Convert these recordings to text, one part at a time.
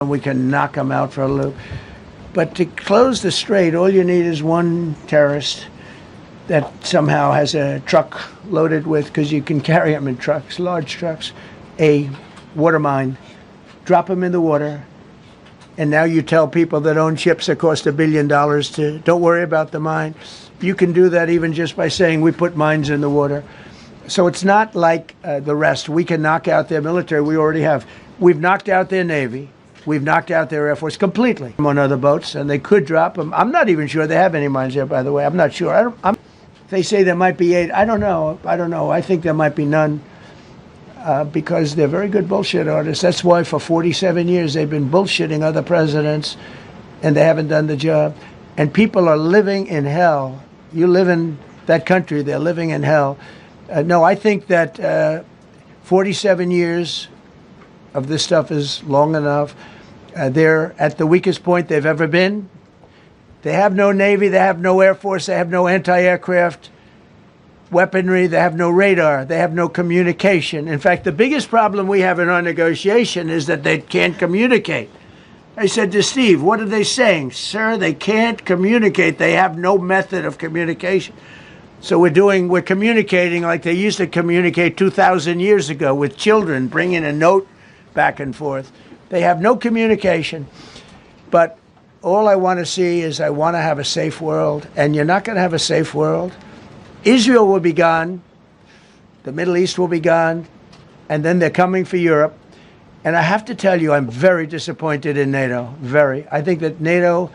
We can knock them out for a loop. But to close the strait, all you need is one terrorist that somehow has a truck loaded with, because you can carry them in trucks, large trucks, a water mine, drop them in the water, and now you tell people that own ships that cost $1 billion to don't worry about the mine. You can do that even just by saying we put mines in the water. So it's not like the rest. We can knock out their military. We already have. We've knocked out their Navy. We've knocked out their Air Force completely on other boats, and they could drop them. I'm not even sure they have any mines there, by the way. I'm not sure. They say there might be 8. I don't know. I think there might be none because they're very good bullshit artists. That's why for 47 years they've been bullshitting other presidents, and they haven't done the job. And people are living in hell. You live in that country, they're living in hell. No, I think that 47 years of this stuff is long enough. They're at the weakest point they've ever been. They have no Navy, they have no Air Force, they have no anti-aircraft weaponry, they have no radar, they have no communication. In fact, the biggest problem we have in our negotiation is that they can't communicate. I said to Steve, what are they saying? Sir, they can't communicate. They have no method of communication. So we're communicating like they used to communicate 2,000 years ago with children, bringing a note back and forth. They have no communication. But all I want to see is I want to have a safe world, and you're not going to have a safe world. Israel will be gone. The Middle East will be gone. And then they're coming for Europe. And I have to tell you, I'm very disappointed in NATO. Very. I think that NATO,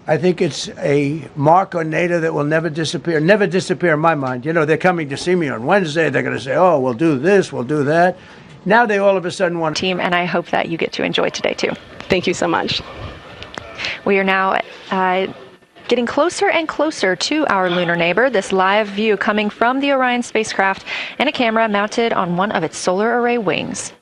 I think it's a mark on NATO that will never disappear. Never disappear in my mind. You know, they're coming to see me on Wednesday. They're going to say, oh, we'll do this, we'll do that. Now they all of a sudden want team, and I hope that you get to enjoy today too. Thank you so much. We are now getting closer and closer to our lunar neighbor. This live view coming from the Orion spacecraft and a camera mounted on one of its solar array wings.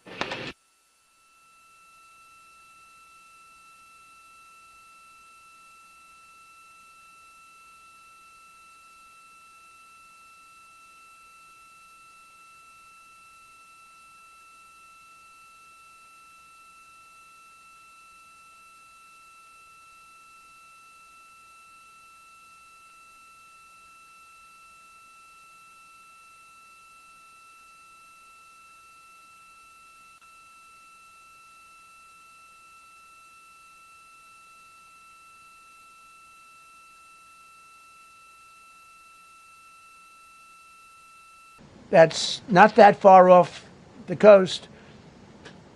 That's not that far off the coast.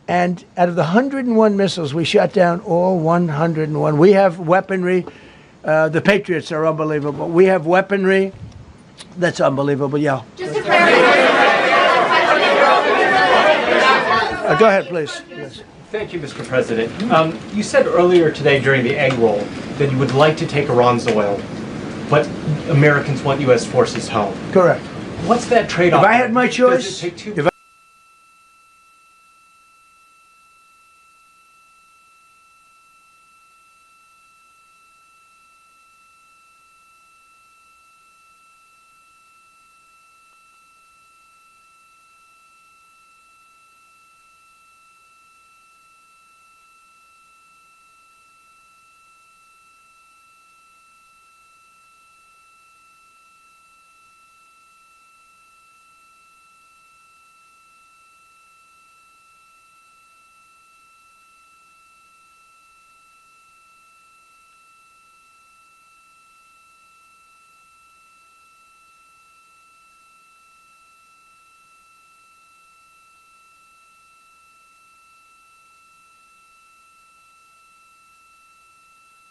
And out of the 101 missiles, we shot down all 101. We have weaponry. The Patriots are unbelievable. We have weaponry that's unbelievable. Yeah. Just to clarify. Go ahead, please. Yes. Thank you, Mr. President. You said earlier today during the egg roll that you would like to take Iran's oil, but Americans want U.S. forces home. Correct. What's that trade-off? If I had my choice, does it take two?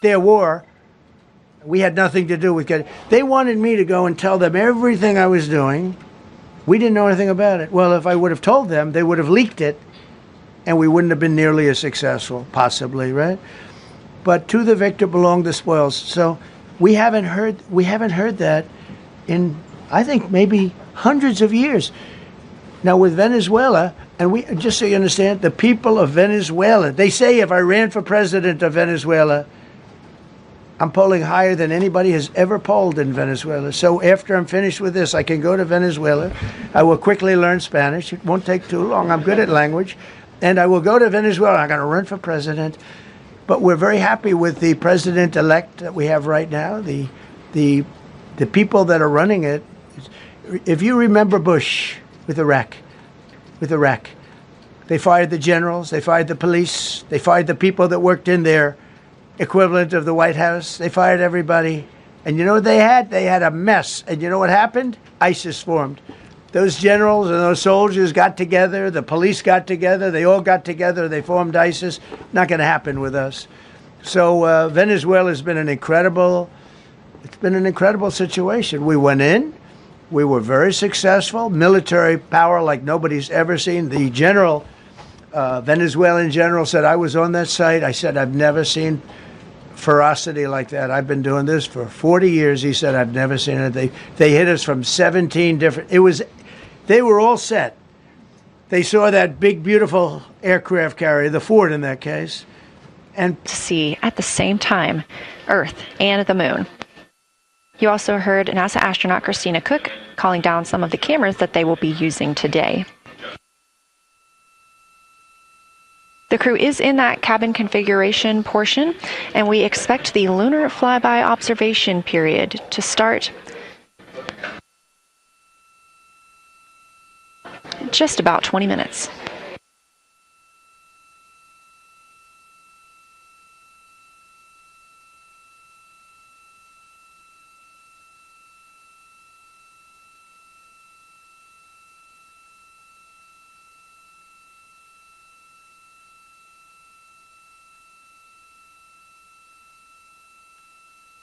Their war, we had nothing to do with it. They wanted me to go and tell them everything I was doing. We didn't know anything about it. Well, if I would have told them, they would have leaked it, and we wouldn't have been nearly as successful, possibly, right? But to the victor belong the spoils. So we haven't heard that in, I think, maybe hundreds of years. Now with Venezuela, and we, just so you understand, the people of Venezuela, they say if I ran for president of Venezuela, I'm polling higher than anybody has ever polled in Venezuela. So after I'm finished with this, I can go to Venezuela. I will quickly learn Spanish. It won't take too long. I'm good at language. And I will go to Venezuela. I'm going to run for president. But we're very happy with the president-elect that we have right now. The people that are running it. If you remember Bush with Iraq, they fired the generals, they fired the police, they fired the people that worked in their equivalent of the White House. They fired everybody. And you know what they had? They had a mess. And you know what happened? ISIS formed. Those generals and those soldiers got together. The police got together. They all got together. They formed ISIS. Not going to happen with us. So Venezuela has been an incredible situation. We went in. We were very successful. Military power like nobody's ever seen. The general, Venezuelan general, said, I was on that site. I said, I've never seen ferocity like that. I've been doing this for 40 years. He said, I've never seen it. They hit us from 17 different. They were all set. They saw that big, beautiful aircraft carrier, the Ford in that case, and To see at the same time Earth and the moon. You also heard NASA astronaut Christina Cook calling down some of the cameras that they will be using today. The crew is in that cabin configuration portion, and we expect the lunar flyby observation period to start in just about 20 minutes.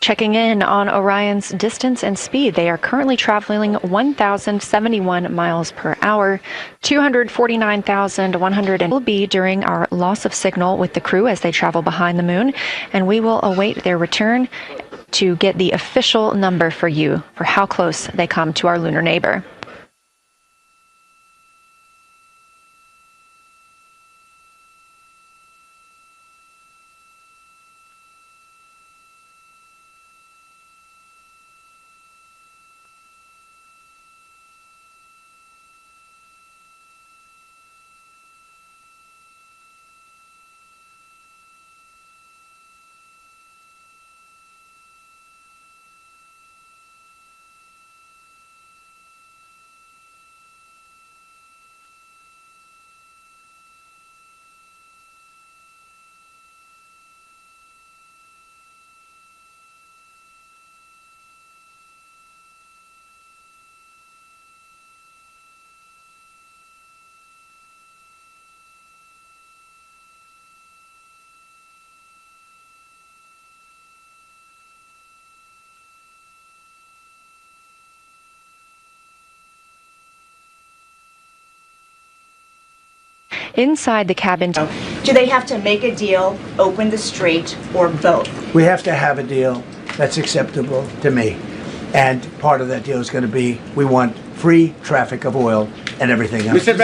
Checking in on Orion's distance and speed, they are currently traveling 1,071 miles per hour, 249,100, and will be during our loss of signal with the crew as they travel behind the moon, and we will await their return to get the official number for you for how close they come to our lunar neighbor. Inside the cabin, Do they have to make a deal, open the strait, or both? we have to have a deal that's acceptable to me. And part of that deal is going to be we want free traffic of oil and everything else. Mr.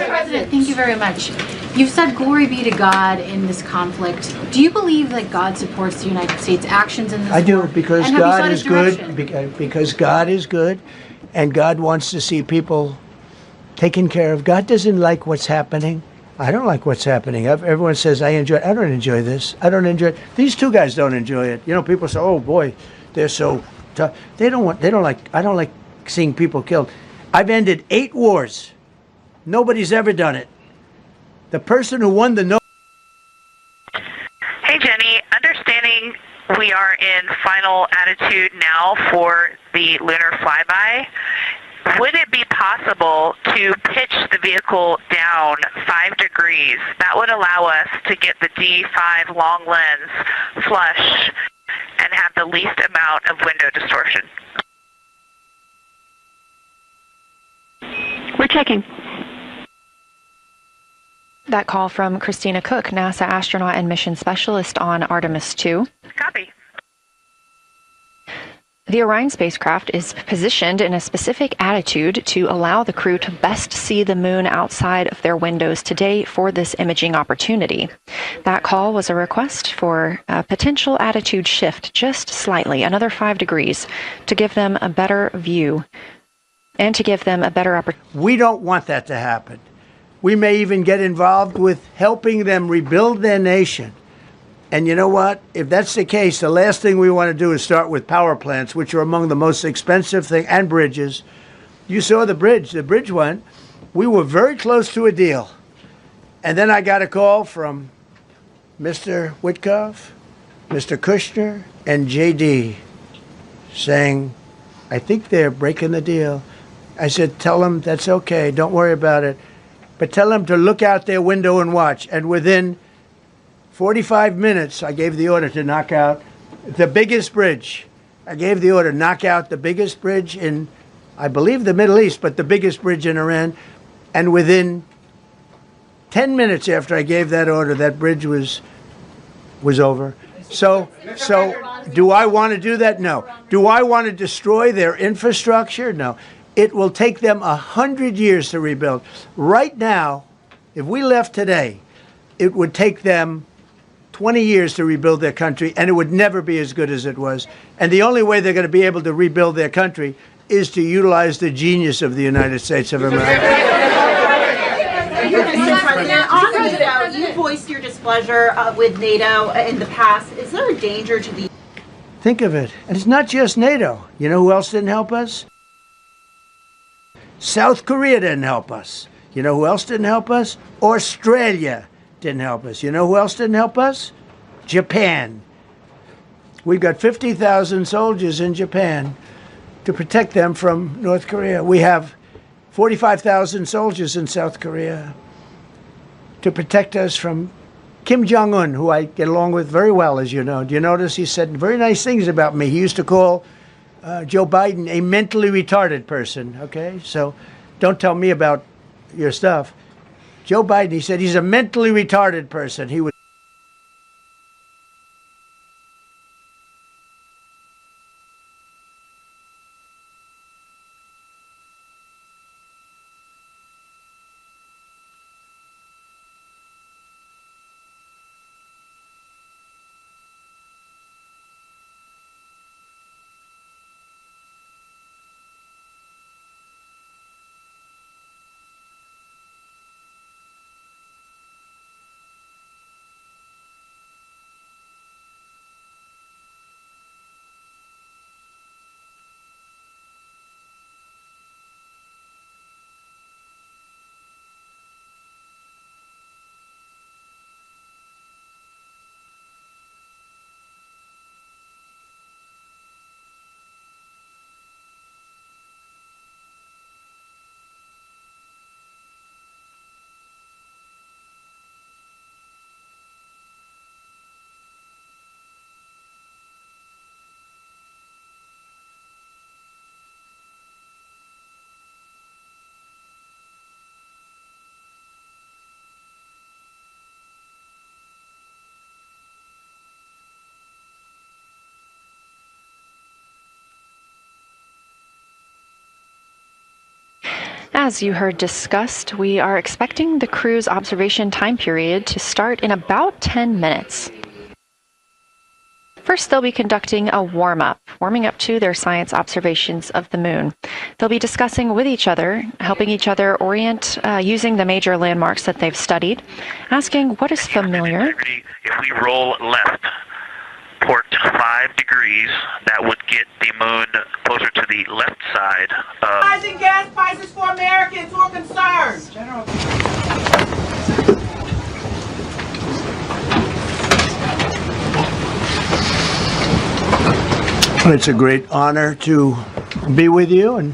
President, thank you very much. You've said glory be to God in this conflict. Do you believe that God supports the United States' actions in this I do, war? because And have you God sought is his good. direction? Because God is good, and God wants to see people taken care of. God doesn't like what's happening. I don't like what's happening. Everyone says I enjoy it. I don't enjoy this. I don't enjoy it. These two guys don't enjoy it. You know, people say, "Oh boy, they're so tough." They don't like. I don't like seeing people killed. I've ended 8 wars. Nobody's ever done it. The person who won the no. Hey, Jenny. Understanding we are in final attitude now for the lunar flyby, would it be possible to pitch the vehicle down 5 degrees? That would allow us to get the D5 long lens flush and have the least amount of window distortion. We're checking. that call from Christina Cook, NASA astronaut and mission specialist on Artemis II. Copy. The Orion spacecraft is positioned in a specific attitude to allow the crew to best see the moon outside of their windows today for this imaging opportunity. That call was a request for a potential attitude shift just slightly, another 5 degrees, to give them a better view and to give them a better opportunity. We don't want that to happen. We may even get involved with helping them rebuild their nation. And you know what? If that's the case, the last thing we want to do is start with power plants, which are among the most expensive things, and bridges. You saw the bridge. The bridge went. We were very close to a deal. And then I got a call from Mr. Witkoff, Mr. Kushner, and JD saying, I think they're breaking the deal. I said, tell them that's okay. Don't worry about it. But tell them to look out their window and watch. And within 45 minutes, I gave the order to knock out the biggest bridge. I gave the order, knock out the biggest bridge in, I believe, the Middle East, but the biggest bridge in Iran. And within 10 minutes after I gave that order, that bridge was over. So do I want to do that? No. Do I want to destroy their infrastructure? No. It will take them 100 years to rebuild. Right now, if we left today, it would take them 20 years to rebuild their country, and it would never be as good as it was. And the only way they're going to be able to rebuild their country is to utilize the genius of the United States of America. Mr. President, on NATO, you voiced your displeasure with NATO in the past. Is there a danger to the... Think of it. And it's not just NATO. You know who else didn't help us? South Korea didn't help us. You know who else didn't help us? Australia didn't help us. You know who else didn't help us? Japan. We've got 50,000 soldiers in Japan to protect them from North Korea. We have 45,000 soldiers in South Korea to protect us from Kim Jong-un, who I get along with very well, as you know. Do you notice he said very nice things about me? He used to call Joe Biden a mentally retarded person, okay? So don't tell me about your stuff. Joe Biden, he said he's a mentally retarded person. He would. As you heard discussed, we are expecting the crew's observation time period to start in about 10 minutes. First, they'll be conducting a warming up to their science observations of the moon. They'll be discussing with each other, helping each other orient using the major landmarks that they've studied, asking what is familiar. If we roll left, port 5 degrees, that would get the moon closer to the left side of... Rising gas prices for Americans who are concerned. It's a great honor to be with you, and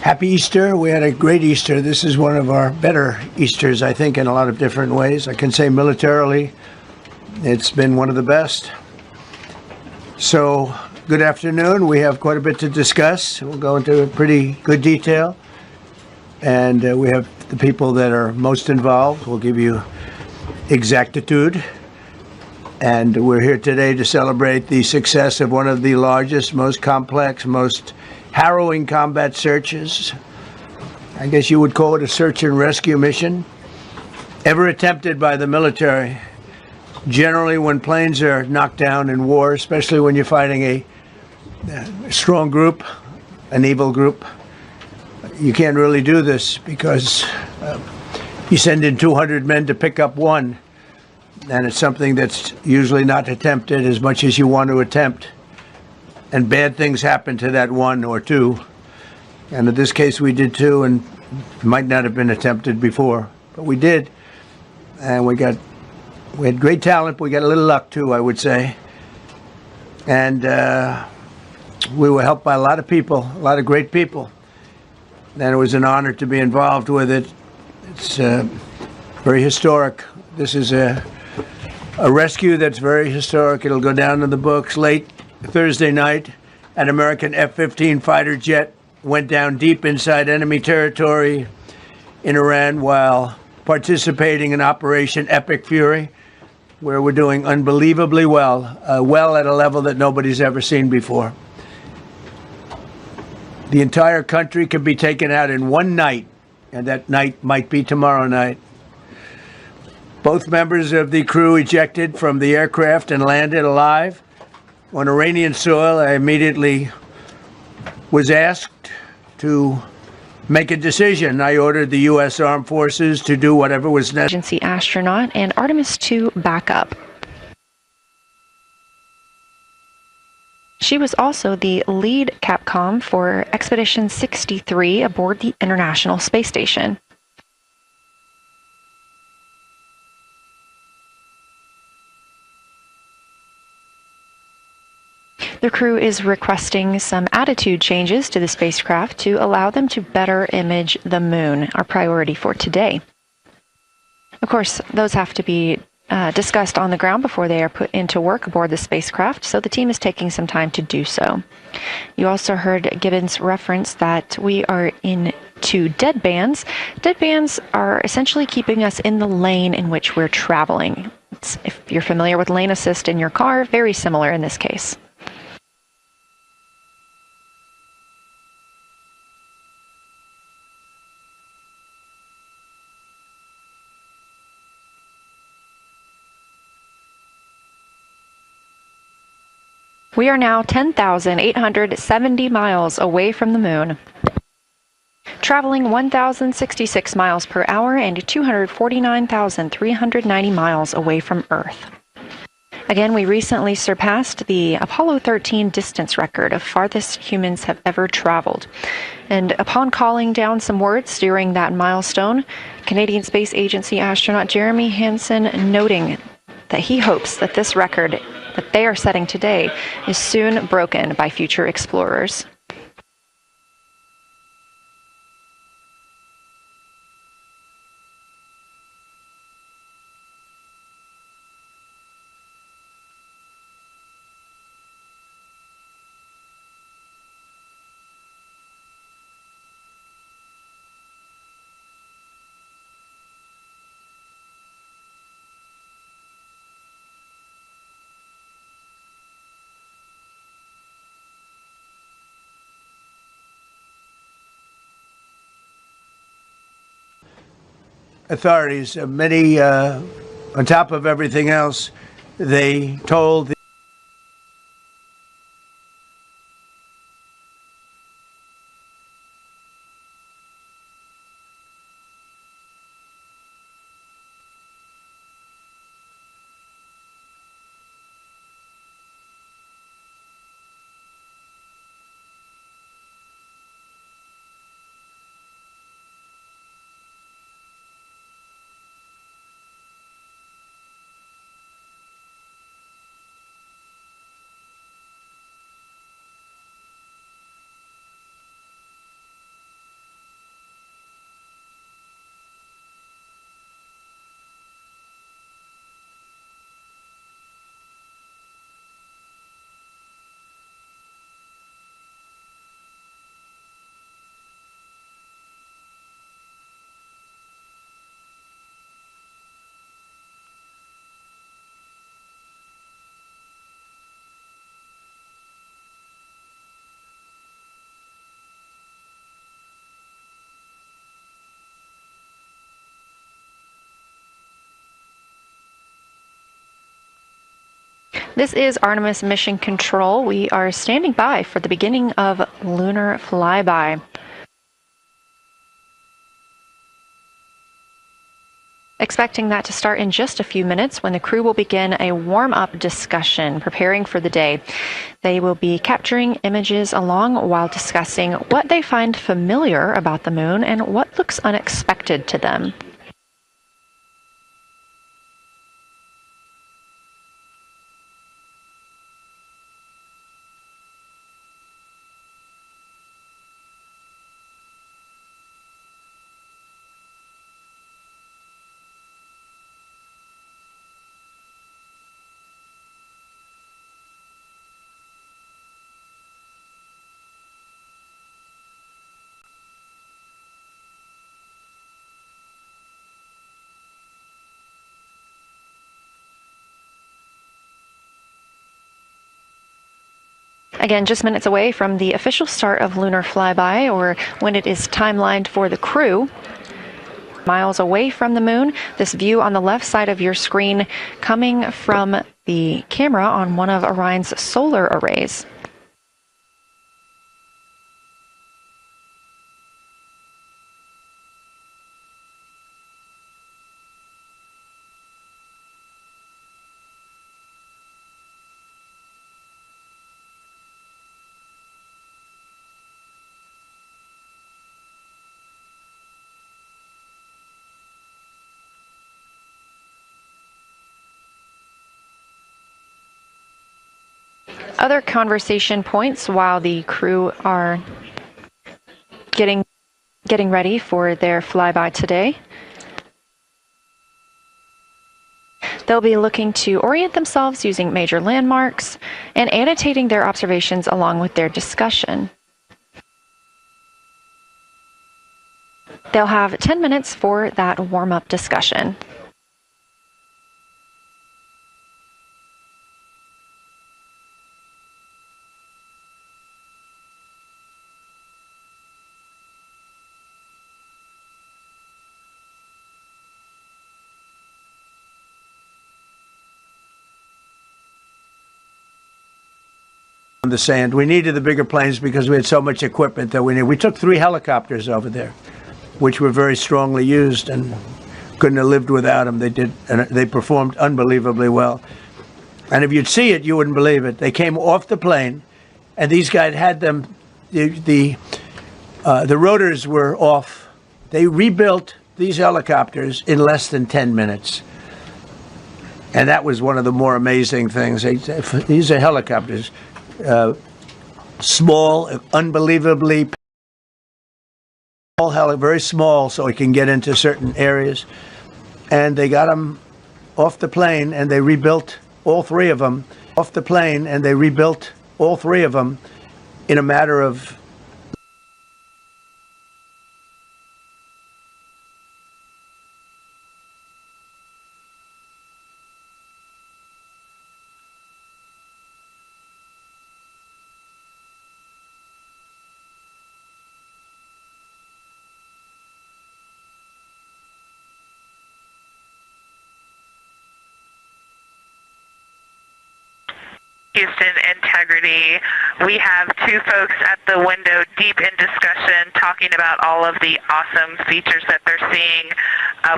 happy Easter. We had a great Easter. This is one of our better Easters, I think, in a lot of different ways. I can say militarily, it's been one of the best. So, good afternoon. We have quite a bit to discuss. We'll go into pretty good detail. And we have the people that are most involved. We'll give you exactitude. And we're here today to celebrate the success of one of the largest, most complex, most harrowing combat searches. I guess you would call it a search and rescue mission ever attempted by the military. Generally, when planes are knocked down in war, especially when you're fighting a strong group, an evil group, you can't really do this because you send in 200 men to pick up one, and it's something that's usually not attempted as much as you want to attempt. And bad things happen to that one or two. And in this case, we did two, and it might not have been attempted before, but we did. And we had great talent. We got a little luck too, I would say. And we were helped by a lot of people, a lot of great people. And it was an honor to be involved with it. It's very historic. This is a rescue that's very historic. It'll go down in the books. Late Thursday night, an American F-15 fighter jet went down deep inside enemy territory in Iran while participating in Operation Epic Fury, where we're doing unbelievably well at a level that nobody's ever seen before. The entire country could be taken out in one night, and that night might be tomorrow night. Both members of the crew ejected from the aircraft and landed alive. On Iranian soil, I immediately was asked to make a decision. I ordered the U.S. Armed Forces to do whatever was necessary. Agency astronaut and Artemis II backup. She was also the lead Capcom for Expedition 63 aboard the International Space Station. The crew is requesting some attitude changes to the spacecraft to allow them to better image the moon, our priority for today. Of course, those have to be discussed on the ground before they are put into work aboard the spacecraft, so the team is taking some time to do so. You also heard Gibbons reference that we are into deadbands. Deadbands are essentially keeping us in the lane in which we're traveling. If you're familiar with lane assist in your car, very similar in this case. We are now 10,870 miles away from the moon, traveling 1,066 miles per hour and 249,390 miles away from Earth. Again, we recently surpassed the Apollo 13 distance record of farthest humans have ever traveled. And upon calling down some words during that milestone, Canadian Space Agency astronaut Jeremy Hansen noting that he hopes that this record that they are setting today is soon broken by future explorers. Authorities, many, on top of everything else, they told This is Artemis Mission Control. We are standing by for the beginning of lunar flyby. Expecting that to start in just a few minutes when the crew will begin a warm-up discussion preparing for the day. They will be capturing images along while discussing what they find familiar about the moon and what looks unexpected to them. Again, just minutes away from the official start of lunar flyby, or when it is timelined for the crew. Miles away from the moon, this view on the left side of your screen coming from the camera on one of Orion's solar arrays. Other conversation points while the crew are getting ready for their flyby today. They'll be looking to orient themselves using major landmarks and annotating their observations along with their discussion. They'll have 10 minutes for that warm-up discussion. The sand. We needed the bigger planes because we had so much equipment that we needed. We took 3 helicopters over there, which were very strongly used and couldn't have lived without them. They did, and they performed unbelievably well. And if you'd see it, you wouldn't believe it. They came off the plane, and these guys had them. The rotors were off. They rebuilt these helicopters in less than 10 minutes. And that was one of the more amazing things. These are helicopters. Small, unbelievably small, very small, so it can get into certain areas. And they got them off the plane, and they rebuilt all 3 of them off the plane, and they rebuilt all 3 of them in a matter of Houston integrity. We have 2 folks at the window deep in discussion talking about all of the awesome features that they're seeing.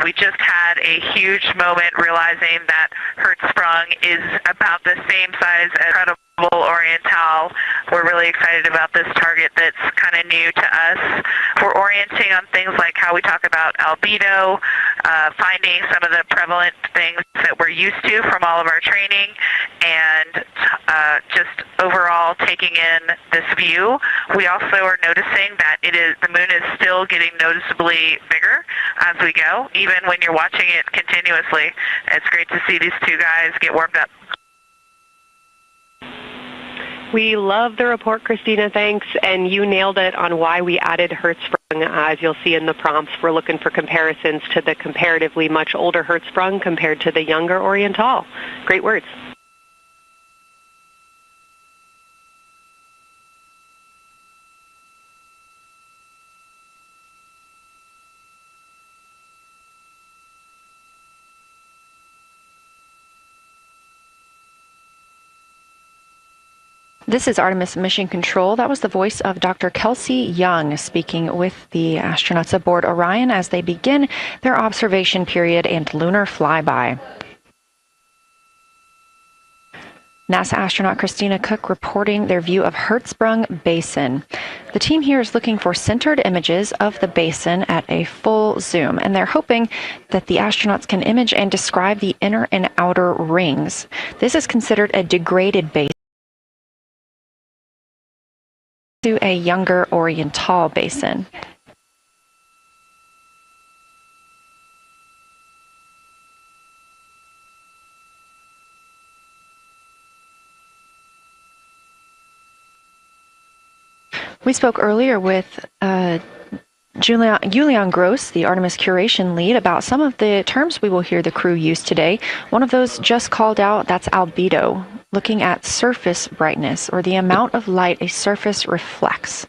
We just had a huge moment realizing that Hertzsprung is about the same size as Credible Oriental. We're really excited about this target that's kind of new to us. We're orienting on things like how we talk about albedo, finding some of the prevalent things that we're used to from all of our training, and just overall taking in this view. We also are noticing that the moon is still getting noticeably bigger as we go, even when you're watching it continuously. It's great to see these 2 guys get warmed up. We love the report, Christina, thanks, and you nailed it on why we added Hertzsprung. As you'll see in the prompts, we're looking for comparisons to the comparatively much older Hertzsprung compared to the younger Oriental. Great words. This is Artemis Mission Control. That was the voice of Dr. Kelsey Young speaking with the astronauts aboard Orion as they begin their observation period and lunar flyby. NASA astronaut Christina Cook reporting their view of Hertzsprung Basin. The team here is looking for centered images of the basin at a full zoom, and they're hoping that the astronauts can image and describe the inner and outer rings. This is considered a degraded basin to a younger Oriental basin. We spoke earlier with Julian Gross, the Artemis curation lead, about some of the terms we will hear the crew use today. One of those just called out, that's albedo, looking at surface brightness, or the amount of light a surface reflects.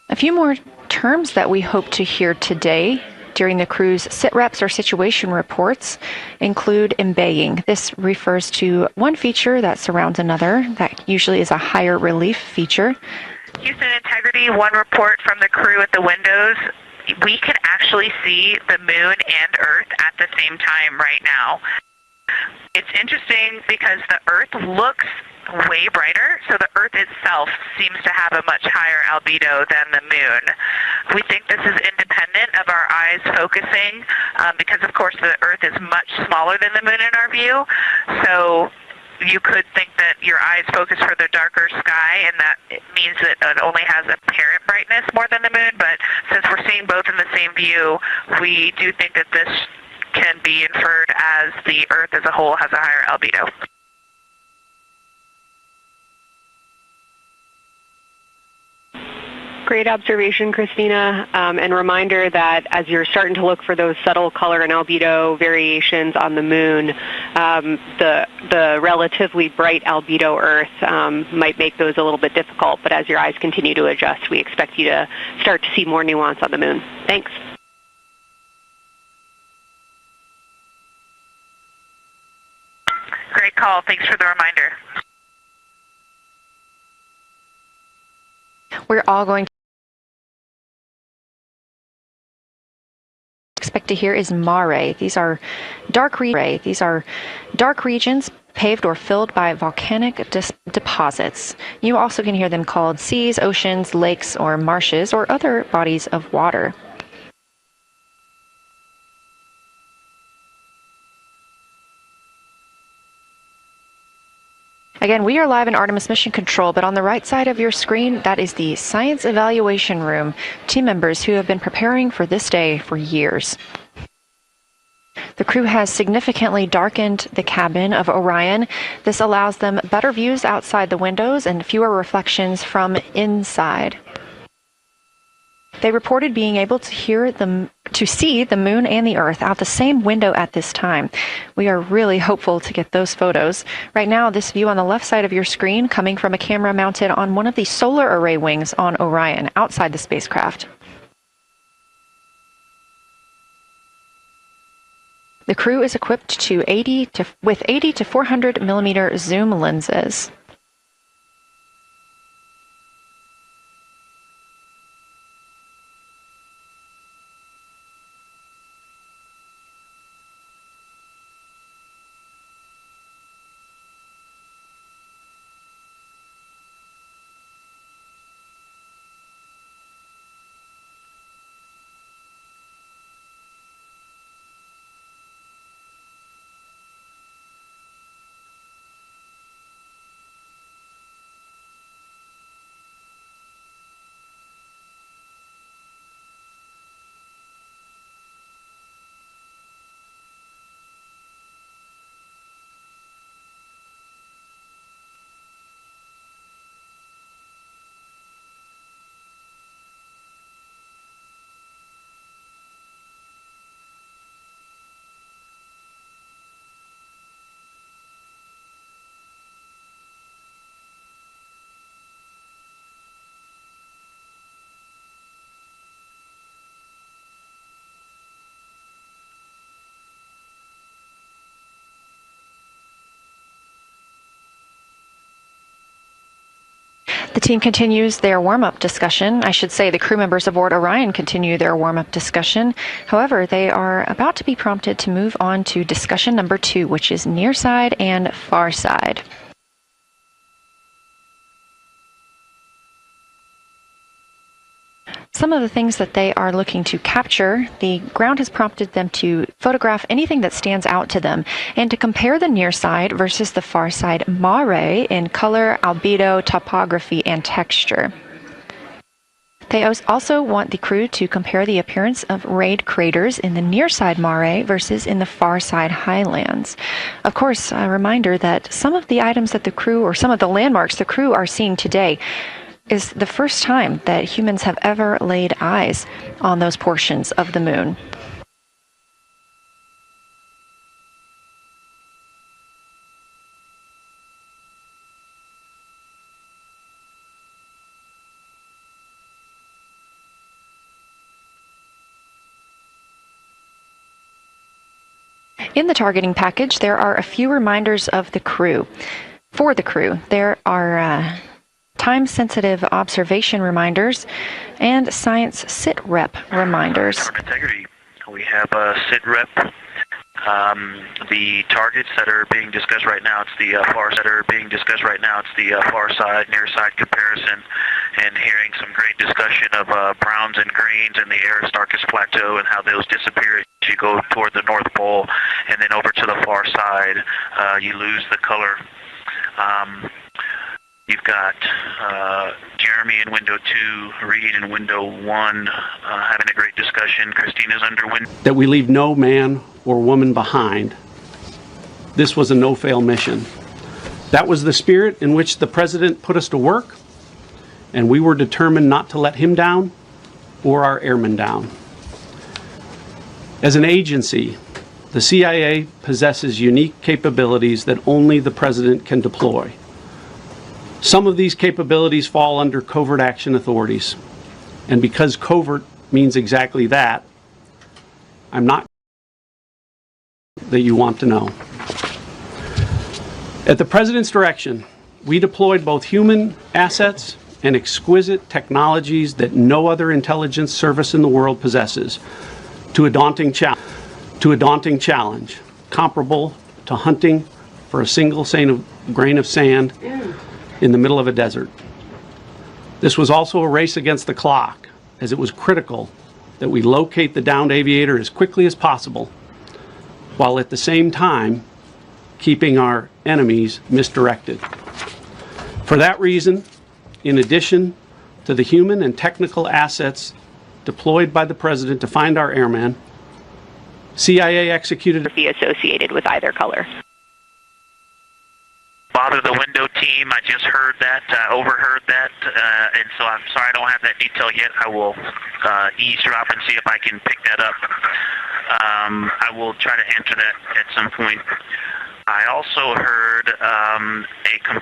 A few more terms that we hope to hear today during the crew's sit-reps or situation reports include embaying. This refers to one feature that surrounds another. That usually is a higher relief feature. Houston Integrity, one report from the crew at the windows. We can actually see the moon and Earth at the same time right now. It's interesting because the Earth looks way brighter, so the Earth itself seems to have a much higher albedo than the moon. We think this is independent of our eyes focusing because, of course, the Earth is much smaller than the moon in our view, so you could think that your eyes focus for the darker sky, and that it means that it only has apparent brightness more than the moon, but since we're seeing both in the same view, we do think that this can be inferred as the Earth as a whole has a higher albedo. Great observation, Christina, and reminder that as you're starting to look for those subtle color and albedo variations on the moon, the relatively bright albedo Earth might make those a little bit difficult, but as your eyes continue to adjust, we expect you to start to see more nuance on the moon. Thanks. Great call. Thanks for the reminder. We're all going to expect to hear is mare. These are dark regions paved or filled by volcanic deposits. You also can hear them called seas, oceans, lakes, or marshes, or other bodies of water. Again, we are live in Artemis Mission Control, but on the right side of your screen, that is the Science Evaluation Room, team members who have been preparing for this day for years. The crew has significantly darkened the cabin of Orion. This allows them better views outside the windows and fewer reflections from inside. They reported being able to see the moon and the Earth out the same window at this time. We are really hopeful to get those photos. Right now, this view on the left side of your screen coming from a camera mounted on one of the solar array wings on Orion outside the spacecraft. The crew is equipped with 80 to 400 millimeter zoom lenses. The team continues their warm-up discussion. I should say the crew members aboard Orion continue their warm-up discussion. However, they are about to be prompted to move on to discussion number 2, which is near side and far side. Some of the things that they are looking to capture, the ground has prompted them to photograph anything that stands out to them and to compare the near side versus the far side mare in color, albedo, topography, and texture. They also want the crew to compare the appearance of rayed craters in the near side mare versus in the far side highlands. Of course, a reminder that some of the items that the crew, or some of the landmarks the crew are seeing today, is the first time that humans have ever laid eyes on those portions of the moon. In the targeting package, there are a few reminders of the crew. For the crew, there are time-sensitive observation reminders and science sit-rep reminders. Integrity. We have a sit-rep. The targets that are being discussed right now, it's the far side, near side comparison, and hearing some great discussion of browns and greens in the Aristarchus Plateau and how those disappear as you go toward the North Pole, and then over to the far side, you lose the color. You've got Jeremy in window 2, Reed in window 1, having a great discussion. Christina's under window. That we leave no man or woman behind. This was a no-fail mission. That was the spirit in which the President put us to work, and we were determined not to let him down or our airmen down. As an agency, the CIA possesses unique capabilities that only the President can deploy. Some of these capabilities fall under covert action authorities. And because covert means exactly that, I'm not that you want to know. At the President's direction, we deployed both human assets and exquisite technologies that no other intelligence service in the world possesses to a daunting challenge comparable to hunting for a single grain of sand in the middle of a desert. This was also a race against the clock, as it was critical that we locate the downed aviator as quickly as possible, while at the same time keeping our enemies misdirected. For that reason, in addition to the human and technical assets deployed by the President to find our airman, CIA executed be associated with either color. Bother the window team. I just heard that, overheard that, and so I'm sorry I don't have that detail yet. I will eavesdrop and see if I can pick that up. I will try to answer that at some point. I also heard a comparison